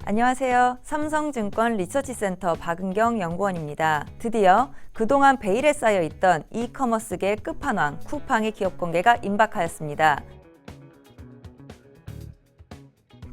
안녕하세요. 삼성증권 리서치센터 박은경 연구원입니다. 드디어 그동안 베일에 쌓여있던 이커머스계의 끝판왕 쿠팡의 기업 공개가 임박하였습니다.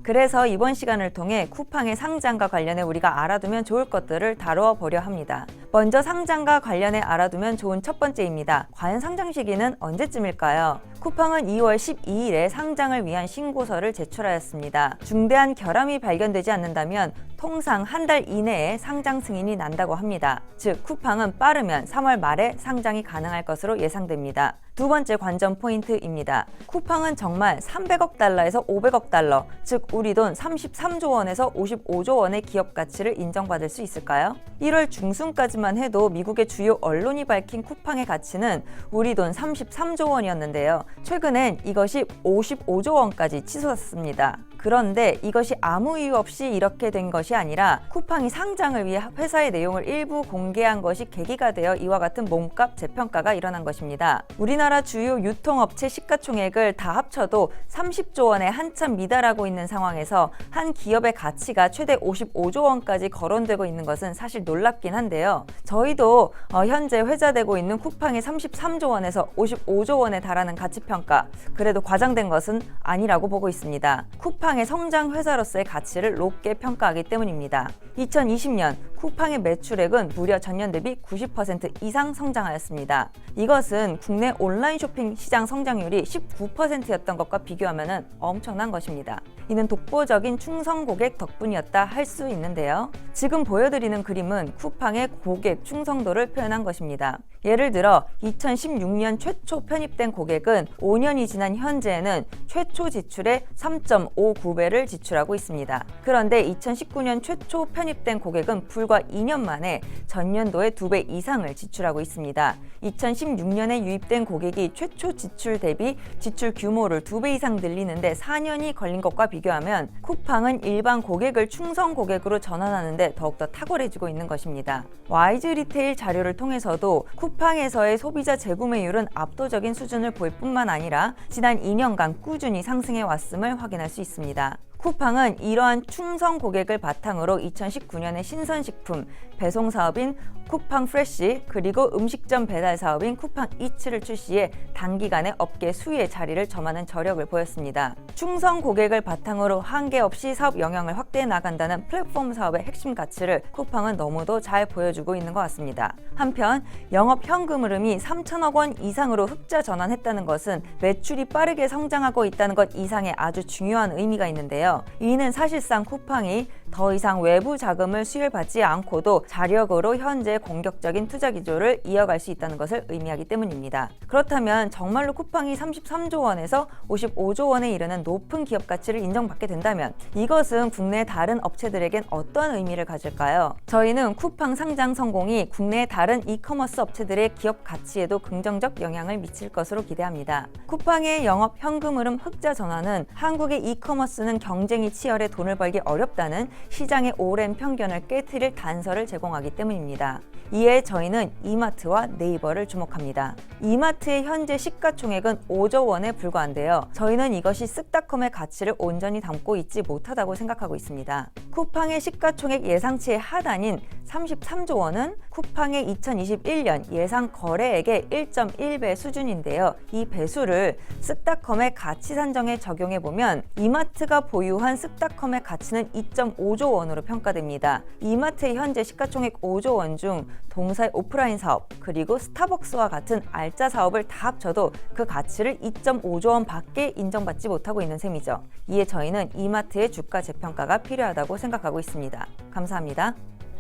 그래서 이번 시간을 통해 쿠팡의 상장과 관련해 우리가 알아두면 좋을 것들을 다루어 보려 합니다. 먼저 상장과 관련해 알아두면 좋은 첫 번째입니다. 과연 상장 시기는 언제쯤일까요? 쿠팡은 2월 12일에 상장을 위한 신고서를 제출하였습니다. 중대한 결함이 발견되지 않는다면 통상 한 달 이내에 상장 승인이 난다고 합니다. 즉, 쿠팡은 빠르면 3월 말에 상장이 가능할 것으로 예상됩니다. 두 번째 관전 포인트입니다. 쿠팡은 정말 300억 달러에서 500억 달러, 즉 우리 돈 33조 원에서 55조 원의 기업 가치를 인정받을 수 있을까요? 1월 중순까지만 해도 미국의 주요 언론이 밝힌 쿠팡의 가치는 우리 돈 33조 원이었는데요. 최근엔 이것이 55조 원까지 치솟았습니다. 그런데 이것이 아무 이유 없이 이렇게 된 것이 아니라 쿠팡이 상장을 위해 회사의 내용을 일부 공개한 것이 계기가 되어 이와 같은 몸값 재평가가 일어난 것입니다. 우리나라 주요 유통업체 시가총액을 다 합쳐도 30조 원에 한참 미달하고 있는 상황에서 한 기업의 가치가 최대 55조 원까지 거론되고 있는 것은 사실 놀랍긴 한데요. 저희도 현재 회자되고 있는 쿠팡의 33조 원에서 55조 원에 달하는 가치평가, 그래도 과장된 것은 아니라고 보고 있습니다. 쿠팡의 성장 회사로서의 가치를 높게 평가하기 때문입니다. 2020년 쿠팡의 매출액은 무려 전년 대비 90% 이상 성장하였습니다. 이것은 국내 온라인 쇼핑 시장 성장률이 19%였던 것과 비교하면 엄청난 것입니다. 이는 독보적인 충성 고객 덕분이었다 할 수 있는데요. 지금 보여드리는 그림은 쿠팡의 고객 충성도를 표현한 것입니다. 예를 들어 2016년 최초 편입된 고객은 5년이 지난 현재에는 최초 지출의 3.59배를 지출하고 있습니다. 그런데 2019년 최초 편입된 고객은 불과 2년 만에 전년도의 2배 이상을 지출하고 있습니다. 2016년에 유입된 고객이 최초 지출 대비 지출 규모를 2배 이상 늘리는데 4년이 걸린 것과 비교하면 쿠팡은 일반 고객을 충성 고객으로 전환하는데 더욱더 탁월해지고 있는 것입니다. 와이즈 리테일 자료를 통해서도 쿠팡에서의 소비자 재구매율은 압도적인 수준을 보일 뿐만 아니라 지난 2년간 꾸준히 상승해 왔음을 확인할 수 있습니다. 쿠팡은 이러한 충성 고객을 바탕으로 2019년에 신선식품 배송 사업인 쿠팡 프레쉬, 그리고 음식점 배달 사업인 쿠팡 이츠를 출시해 단기간에 업계 수위의 자리를 점하는 저력을 보였습니다. 충성 고객을 바탕으로 한계 없이 사업 영역을 확대해 나간다는 플랫폼 사업의 핵심 가치를 쿠팡은 너무도 잘 보여주고 있는 것 같습니다. 한편 영업 현금 흐름이 3천억 원 이상으로 흑자 전환했다는 것은 매출이 빠르게 성장하고 있다는 것 이상의 아주 중요한 의미가 있는데요. 이는 사실상 쿠팡이 더 이상 외부 자금을 수혈받지 않고도 자력으로 현재 공격적인 투자 기조를 이어갈 수 있다는 것을 의미하기 때문입니다. 그렇다면 정말로 쿠팡이 33조 원에서 55조 원에 이르는 높은 기업 가치를 인정받게 된다면 이것은 국내 다른 업체들에겐 어떠한 의미를 가질까요? 저희는 쿠팡 상장 성공이 국내 다른 이커머스 업체들의 기업 가치에도 긍정적 영향을 미칠 것으로 기대합니다. 쿠팡의 영업 현금 흐름 흑자 전환은 한국의 이커머스는 경쟁이 치열해 돈을 벌기 어렵다는 시장의 오랜 편견을 깨트릴 단서를 제공하기 때문입니다. 이에 저희는 이마트와 네이버를 주목합니다. 이마트의 현재 시가총액은 5조 원에 불과한데요. 저희는 이것이 쓱닷컴의 가치를 온전히 담고 있지 못하다고 생각하고 있습니다. 쿠팡의 시가총액 예상치의 하단인 33조 원은 쿠팡의 2021년 예상 거래액의 1.1배 수준인데요. 이 배수를 쓱닷컴의 가치 산정에 적용해보면 이마트가 보유한 쓱닷컴의 가치는 2.5조 원으로 평가됩니다. 이마트의 현재 시가총액 5조 원 중 동사의 오프라인 사업, 그리고 스타벅스와 같은 알짜 사업을 다 합쳐도 그 가치를 2.5조 원 밖에 인정받지 못하고 있는 셈이죠. 이에 저희는 이마트의 주가 재평가가 필요하다고 생각하고 있습니다. 감사합니다.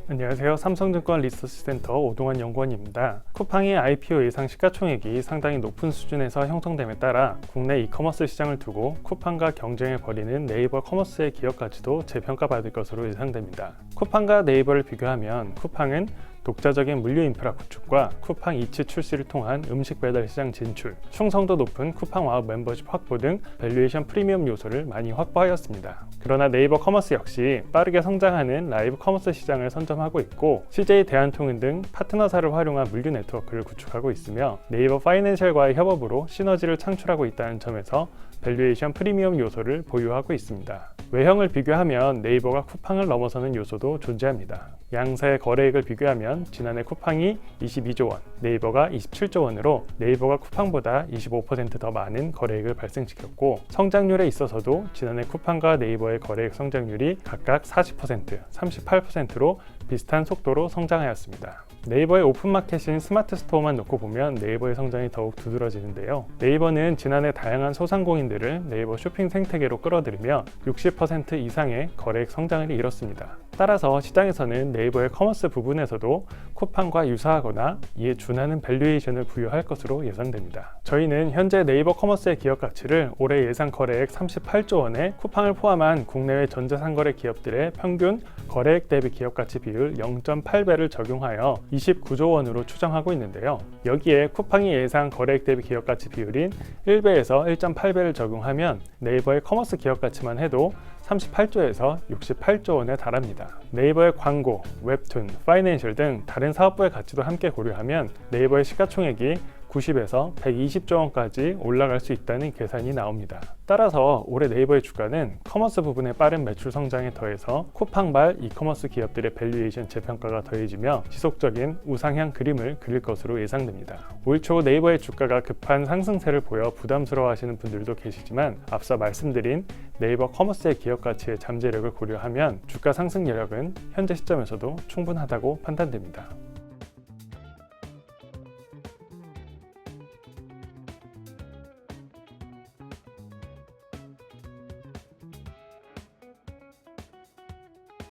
안녕하세요. 삼성증권 리서치센터 오동환 연구원입니다. 쿠팡의 IPO 예상 시가총액이 상당히 높은 수준에서 형성됨에 따라 국내 이커머스 시장을 두고 쿠팡과 경쟁을 벌이는 네이버 커머스의 기업 가치도 재평가받을 것으로 예상됩니다. 쿠팡과 네이버를 비교하면 쿠팡은 독자적인 물류 인프라 구축과 쿠팡 이츠 출시를 통한 음식 배달 시장 진출, 충성도 높은 쿠팡 와우 멤버십 확보 등 밸류에이션 프리미엄 요소를 많이 확보하였습니다. 그러나 네이버 커머스 역시 빠르게 성장하는 라이브 커머스 시장을 선점하고 있고 CJ 대한통운 등 파트너사를 활용한 물류 네트워크를 구축하고 있으며 네이버 파이낸셜과의 협업으로 시너지를 창출하고 있다는 점에서 밸류에이션 프리미엄 요소를 보유하고 있습니다. 외형을 비교하면 네이버가 쿠팡을 넘어서는 요소도 존재합니다. 양사의 거래액을 비교하면 지난해 쿠팡이 22조 원, 네이버가 27조 원으로 네이버가 쿠팡보다 25% 더 많은 거래액을 발생시켰고, 성장률에 있어서도 지난해 쿠팡과 네이버의 거래액 성장률이 각각 40%, 38%로 비슷한 속도로 성장하였습니다. 네이버의 오픈마켓인 스마트 스토어만 놓고 보면 네이버의 성장이 더욱 두드러지는데요. 네이버는 지난해 다양한 소상공인들을 네이버 쇼핑 생태계로 끌어들이며 60% 이상의 거래액 성장을 이뤘습니다. 따라서 시장에서는 네이버의 커머스 부분에서도 쿠팡과 유사하거나 이에 준하는 밸류에이션을 부여할 것으로 예상됩니다. 저희는 현재 네이버 커머스의 기업 가치를 올해 예상 거래액 38조 원에 쿠팡을 포함한 국내외 전자상거래 기업들의 평균 거래액 대비 기업 가치 비율 0.8배를 적용하여 29조 원으로 추정하고 있는데요. 여기에 쿠팡이 예상 거래액 대비 기업 가치 비율인 1배에서 1.8배를 적용하면 네이버의 커머스 기업 가치만 해도 38조에서 68조 원에 달합니다. 네이버의 광고, 웹툰, 파이낸셜 등 다른 사업부의 가치도 함께 고려하면 네이버의 시가총액이 90에서 120조 원까지 올라갈 수 있다는 계산이 나옵니다. 따라서 올해 네이버의 주가는 커머스 부분의 빠른 매출 성장에 더해서 쿠팡발 이커머스 기업들의 밸류에이션 재평가가 더해지며 지속적인 우상향 그림을 그릴 것으로 예상됩니다. 올 초 네이버의 주가가 급한 상승세를 보여 부담스러워하시는 분들도 계시지만, 앞서 말씀드린 네이버 커머스의 기업 가치의 잠재력을 고려하면 주가 상승 여력은 현재 시점에서도 충분하다고 판단됩니다.